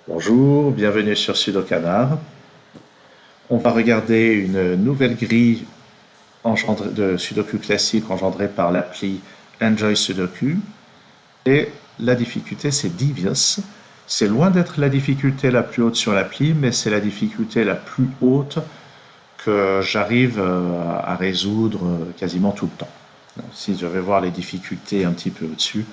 Bonjour, bienvenue sur Sudokanar. On va regarder une nouvelle grille de Sudoku classique engendrée par l'appli Enjoy Sudoku. Et la difficulté, c'est Devious. C'est loin d'être la difficulté la plus haute sur l'appli, mais c'est la difficulté la plus haute que j'arrive à résoudre quasiment tout le temps. Donc, si je vais voir les difficultés un petit peu au-dessus,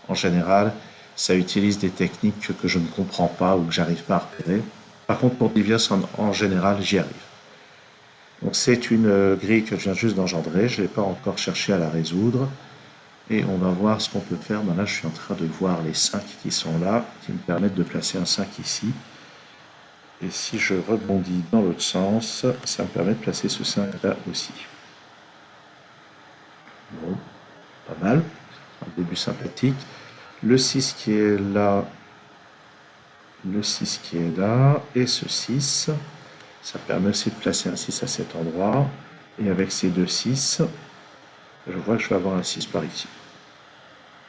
en général, ça utilise des techniques que je ne comprends pas ou que j'arrive pas à repérer. Par contre, pour Devious, en général, j'y arrive. Donc c'est une grille que je viens juste d'engendrer, je n'ai pas encore cherché à la résoudre, et on va voir ce qu'on peut faire. Ben là, je suis en train de voir les 5 qui sont là, qui me permettent de placer un 5 ici. Et si je rebondis dans l'autre sens, ça me permet de placer ce 5 là aussi. Bon, pas mal, un début sympathique. Le 6 qui est là, le 6 qui est là, et ce 6. Ça permet aussi de placer un 6 à cet endroit. Et avec ces deux 6, je vois que je vais avoir un 6 par ici.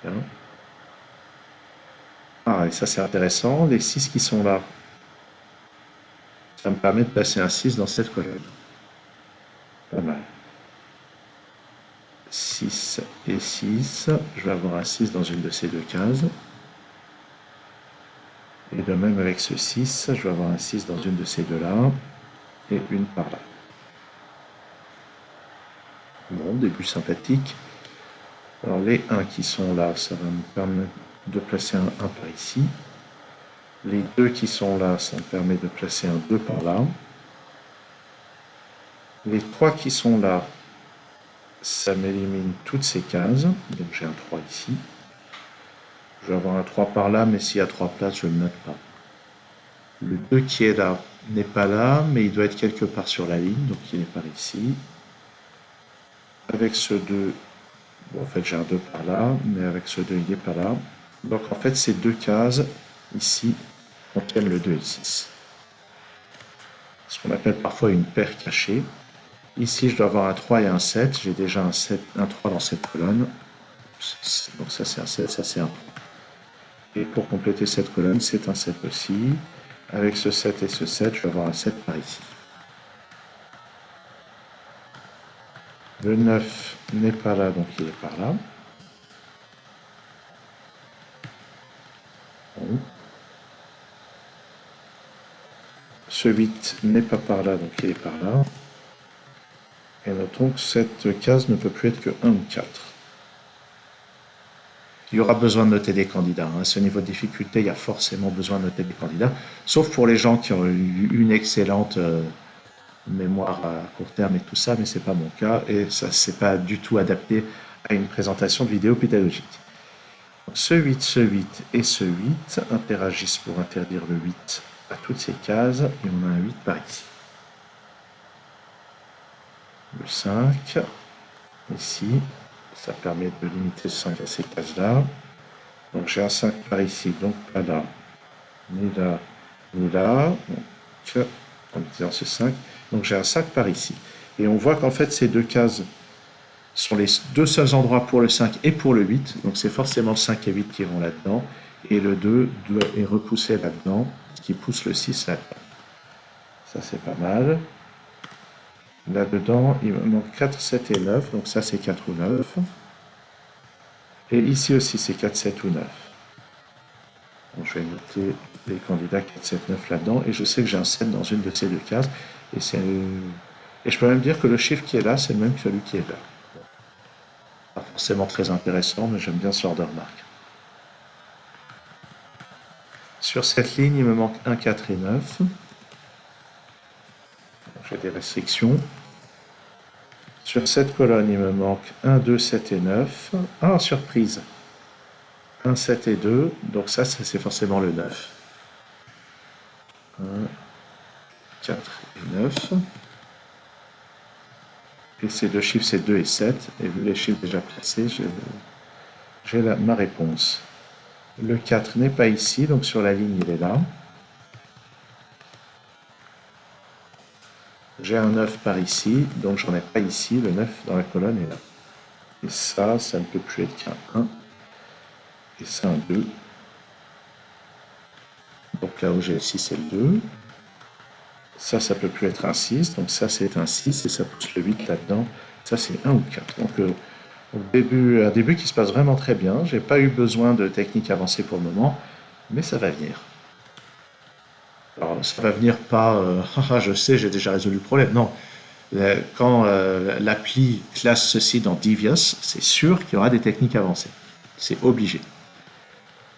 Bien. Ah, et ça c'est intéressant. Les 6 qui sont là, ça me permet de placer un 6 dans cette colonne. Pas mal. 6 et 6. Je vais avoir un 6 dans une de ces deux cases. Et de même avec ce 6, je vais avoir un 6 dans une de ces deux-là. Et une par là. Bon, début sympathique. Alors les 1 qui sont là, ça va me permettre de placer un 1 par ici. Les 2 qui sont là, ça me permet de placer un 2 par là. Les 3 qui sont là, ça m'élimine toutes ces cases. Donc j'ai un 3 ici. Je vais avoir un 3 par là, mais s'il y a 3 places, je ne le note pas. Le 2 qui est là n'est pas là, mais il doit être quelque part sur la ligne, donc il est par ici. Avec ce 2, bon, en fait j'ai un 2 par là, mais avec ce 2, il n'est pas là. Donc en fait, ces deux cases, ici, contiennent le 2 et le 6. Ce qu'on appelle parfois une paire cachée. Ici, je dois avoir un 3 et un 7. J'ai déjà un 7, un 3 dans cette colonne. Donc ça, c'est un 7, ça, c'est un 3. Et pour compléter cette colonne, c'est un 7 aussi. Avec ce 7 et ce 7, je vais avoir un 7 par ici. Le 9 n'est pas là, donc il est par là. Bon. Ce 8 n'est pas par là, donc il est par là. Et notons que cette case ne peut plus être que 1 ou 4. Il y aura besoin de noter des candidats. À ce niveau de difficulté, il y a forcément besoin de noter des candidats, sauf pour les gens qui ont eu une excellente mémoire à court terme et tout ça, mais ce n'est pas mon cas, et ça c'est pas du tout adapté à une présentation de vidéo pédagogique. Ce 8, ce 8 et ce 8 interagissent pour interdire le 8 à toutes ces cases, et on a un 8 par ici. Le 5, ici, ça permet de limiter le 5 à ces cases-là. Donc j'ai un 5 par ici, donc pas là, ni là, ni là. Donc, en utilisant ce 5. Donc j'ai un 5 par ici. Et on voit qu'en fait ces deux cases sont les deux seuls endroits pour le 5 et pour le 8. Donc c'est forcément le 5 et 8 qui vont là-dedans. Et le 2 est repoussé là-dedans, ce qui pousse le 6 là-dedans. Ça c'est pas mal. Là-dedans, il me manque 4, 7 et 9. Donc ça c'est 4 ou 9. Et ici aussi c'est 4, 7 ou 9. Donc je vais noter les candidats 4, 7, 9 là-dedans. Et je sais que j'ai un 7 dans une de ces deux cases. Et je peux même dire que le chiffre qui est là, c'est le même que celui qui est là. Pas forcément très intéressant, mais j'aime bien ce genre de remarque. Sur cette ligne, il me manque 1, 4 et 9. J'ai des restrictions. Sur cette colonne, il me manque 1, 2, 7 et 9. Ah, surprise! 1, 7 et 2. Donc ça c'est forcément le 9. 1, 4 et 9. Et ces deux chiffres, c'est 2 et 7. Et vu les chiffres déjà placés, j'ai ma réponse. Le 4 n'est pas ici, donc sur la ligne, il est là. J'ai un 9 par ici, donc j'en ai pas ici. Le 9 dans la colonne est là. Et ça ne peut plus être qu'un 1. Et ça, un 2. Donc là où j'ai le 6 et le 2. Ça peut plus être un 6, donc ça c'est un 6 et ça pousse le 8 là-dedans. Ça c'est un ou 4. Donc un début qui se passe vraiment très bien. J'ai pas eu besoin de technique avancée pour le moment, mais ça va venir. Alors ça va venir pas, je sais, j'ai déjà résolu le problème. Non, quand l'appli classe ceci dans Devious, c'est sûr qu'il y aura des techniques avancées. C'est obligé.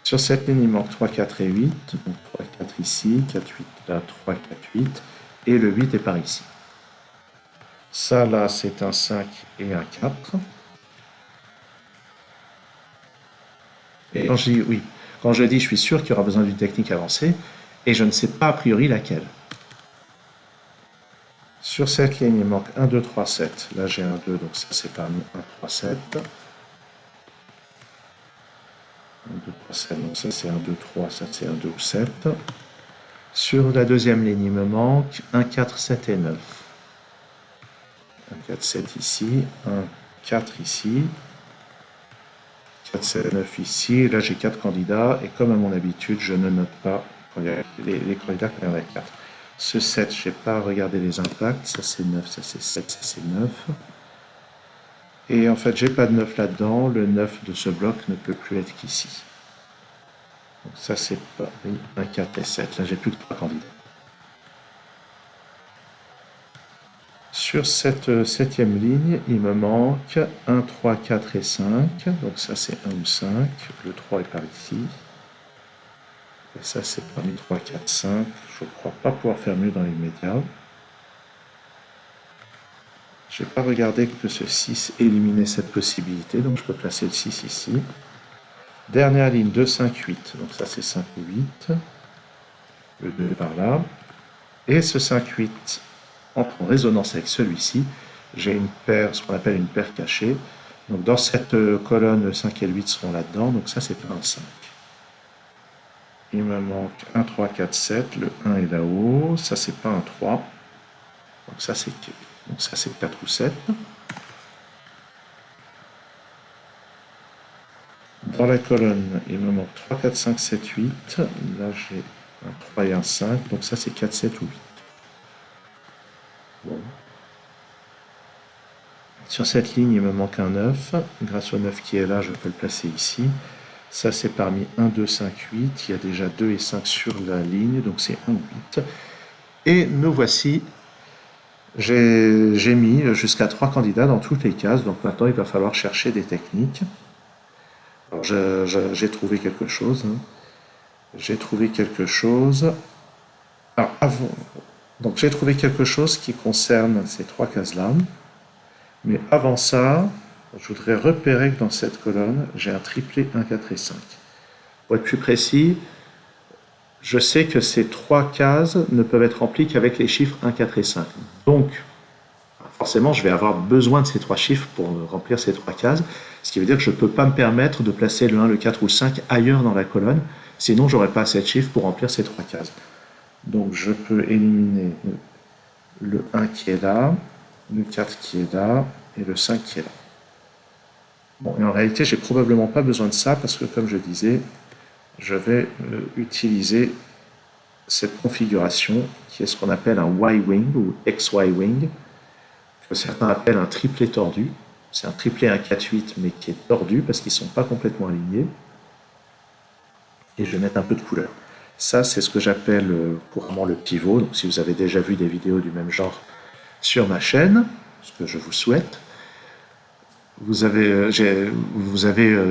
Sur cette ligne, il manque 3, 4 et 8. Donc 3, 4 ici, 4, 8 là, 3, 4, 8. Et le 8 est par ici. Ça, là, c'est un 5 et un 4. Et quand je dis, oui, quand je dis je suis sûr qu'il y aura besoin d'une technique avancée, et je ne sais pas a priori laquelle. Sur cette ligne, il manque 1, 2, 3, 7. Là, j'ai un 2, donc ça, c'est parmi 1, 3, 7. 1, 2, 3, 7, donc ça, c'est 1, 2, 3, ça, c'est 1, 2 ou 7. Sur la deuxième ligne, il me manque 1, 4, 7 et 9. 1, 4, 7 ici, 1, 4 ici, 4, 7, 9 ici. Et là, j'ai 4 candidats, et comme à mon habitude, je ne note pas les candidats quand il y en a 4. Ce 7, je n'ai pas regardé les impacts. Ça, c'est 9, ça, c'est 7, ça, c'est 9. Et en fait, j'ai pas de 9 là-dedans. Le 9 de ce bloc ne peut plus être qu'ici. Donc ça, c'est pas 1, 4 et 7. Là, j'ai plus que 3 candidats. Sur cette septième ligne, il me manque 1, 3, 4 et 5. Donc ça, c'est 1 ou 5. Le 3 est par ici. Et ça, c'est parmi 3, 4, 5. Je ne crois pas pouvoir faire mieux dans l'immédiat. Je n'ai pas regardé que ce 6 éliminait cette possibilité, donc je peux placer le 6 ici. Dernière ligne, 2, 5, 8. Donc ça, c'est 5 ou 8. Le 2 est par là. Et ce 5, 8 entre en résonance avec celui-ci. J'ai une paire, ce qu'on appelle une paire cachée. Donc dans cette colonne, le 5 et le 8 seront là-dedans. Donc ça, c'est pas un 5. Il me manque 1, 3, 4, 7. Le 1 est là-haut. Ça, c'est pas un 3. Donc ça, c'est 4 ou 7. Dans la colonne, il me manque 3, 4, 5, 7, 8. Là, j'ai un 3 et un 5. Donc ça, c'est 4, 7 ou 8. Bon. Sur cette ligne, il me manque un 9. Grâce au 9 qui est là, je peux le placer ici. Ça, c'est parmi 1, 2, 5, 8. Il y a déjà 2 et 5 sur la ligne, donc c'est 1 ou 8. Et nous voici. J'ai mis jusqu'à 3 candidats dans toutes les cases, donc maintenant il va falloir chercher des techniques. Alors j'ai trouvé quelque chose. J'ai trouvé quelque chose. Alors donc j'ai trouvé quelque chose qui concerne ces 3 cases-là. Mais avant ça, je voudrais repérer que dans cette colonne, j'ai un triplé 1, 4 et 5. Pour être plus précis, je sais que ces 3 cases ne peuvent être remplies qu'avec les chiffres 1, 4 et 5. Donc, forcément, je vais avoir besoin de ces 3 chiffres pour remplir ces 3 cases, ce qui veut dire que je ne peux pas me permettre de placer le 1, le 4 ou le 5 ailleurs dans la colonne, sinon je n'aurai pas assez de chiffres pour remplir ces 3 cases. Donc je peux éliminer le 1 qui est là, le 4 qui est là, et le 5 qui est là. Bon, et en réalité, j'ai probablement pas besoin de ça, parce que comme je disais, je vais utiliser cette configuration, qui est ce qu'on appelle un Y-wing, ou XY-wing, que certains appellent un triplet tordu. C'est un triplet 1, 4, 8, mais qui est tordu, parce qu'ils ne sont pas complètement alignés. Et je vais mettre un peu de couleur. Ça, c'est ce que j'appelle couramment le pivot. Donc, si vous avez déjà vu des vidéos du même genre sur ma chaîne, ce que je vous souhaite, vous avez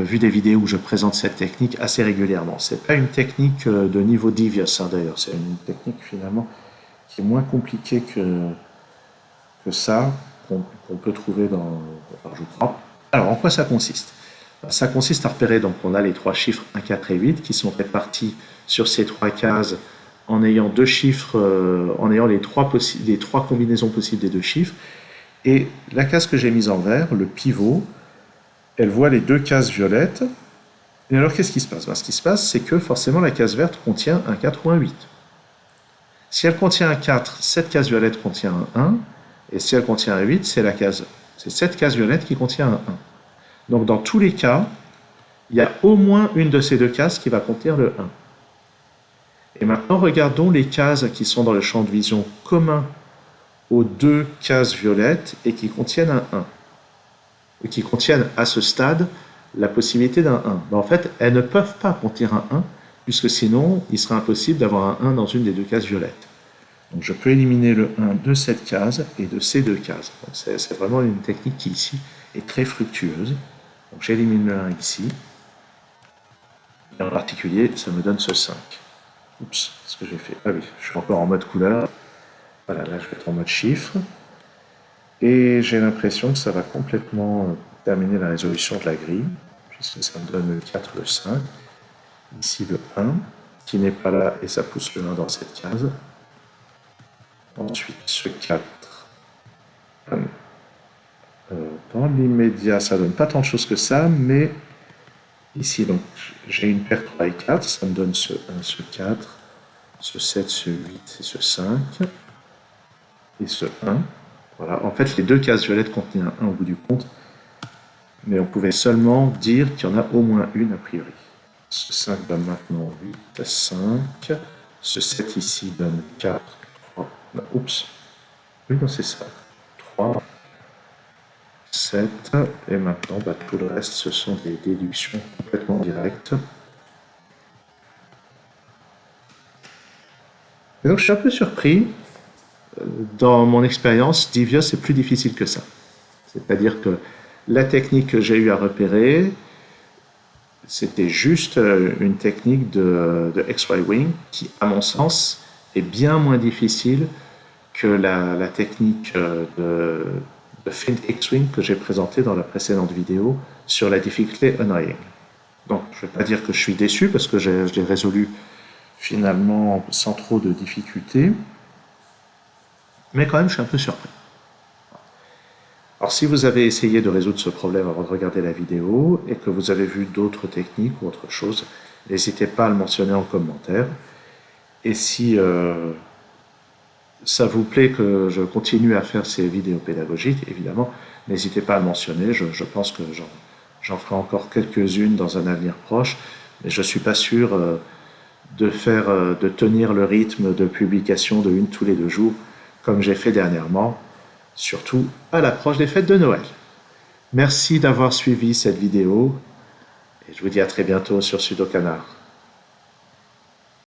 vu des vidéos où je présente cette technique assez régulièrement. Ce n'est pas une technique de niveau Devious, d'ailleurs. C'est une technique, finalement, qui est moins compliquée que ça, qu'on peut trouver dans... Enfin, je crois. Alors, en quoi ça consiste ? Ça consiste à repérer, donc on a les 3 chiffres 1, 4 et 8 qui sont répartis sur ces 3 cases en ayant 2 chiffres, en ayant les 3 combinaisons possibles des 2 chiffres. Et la case que j'ai mise en vert, le pivot, elle voit les 2 cases violettes. Et alors qu'est-ce qui se passe ? Ce qui se passe, c'est que forcément la case verte contient un 4 ou un 8. Si elle contient un 4, cette case violette contient un 1. Et si elle contient un 8, c'est cette case violette qui contient un 1. Donc dans tous les cas, il y a au moins une de ces 2 cases qui va contenir le 1. Et maintenant, regardons les cases qui sont dans le champ de vision commun aux deux cases violettes et qui contiennent un 1. Et qui contiennent à ce stade la possibilité d'un 1. En fait, elles ne peuvent pas contenir un 1, puisque sinon, il serait impossible d'avoir un 1 dans une des deux cases violettes. Donc je peux éliminer le 1 de cette case et de ces deux cases. C'est vraiment une technique qui ici est très fructueuse. Donc j'élimine le 1 ici. Et en particulier, ça me donne ce 5. Oups, qu'est-ce que j'ai fait? Ah oui, je suis encore en mode couleur. Voilà, là je vais être en mode chiffre. Et j'ai l'impression que ça va complètement terminer la résolution de la grille, puisque ça me donne le 4, le 5. Ici le 1, qui n'est pas là, et ça pousse le 1 dans cette case. Ensuite, ce 4. Dans l'immédiat, ça donne pas tant de choses que ça, mais ici, donc, j'ai une paire 3 et 4, ça me donne ce 1, ce 4, ce 7, ce 8 et ce 5, et ce 1. Voilà, en fait, les deux cases violettes contenaient un 1 au bout du compte, mais on pouvait seulement dire qu'il y en a au moins une a priori. Ce 5 donne maintenant 8, 5, ce 7 ici donne 4, 3, non, oups, oui, non, c'est ça, 3, 7, et maintenant, tout le reste, ce sont des déductions complètement directes. Et donc, je suis un peu surpris. Dans mon expérience, Devious est plus difficile que ça. C'est-à-dire que la technique que j'ai eu à repérer, c'était juste une technique de XY Wing qui, à mon sens, est bien moins difficile que la technique de Fint X-Wing que j'ai présentée dans la précédente vidéo sur la difficulté Annoying. Donc, je ne vais pas dire que je suis déçu parce que je l'ai résolu finalement sans trop de difficultés, mais quand même, je suis un peu surpris. Alors, si vous avez essayé de résoudre ce problème avant de regarder la vidéo et que vous avez vu d'autres techniques ou autre chose, n'hésitez pas à le mentionner en commentaire. Et si ça vous plaît que je continue à faire ces vidéos pédagogiques, évidemment, n'hésitez pas à le mentionner. Je pense que j'en ferai encore quelques-unes dans un avenir proche, mais je ne suis pas sûr de tenir le rythme de publication de une tous les 2 jours, comme j'ai fait dernièrement, surtout à l'approche des fêtes de Noël. Merci d'avoir suivi cette vidéo, et je vous dis à très bientôt sur Sudokanar.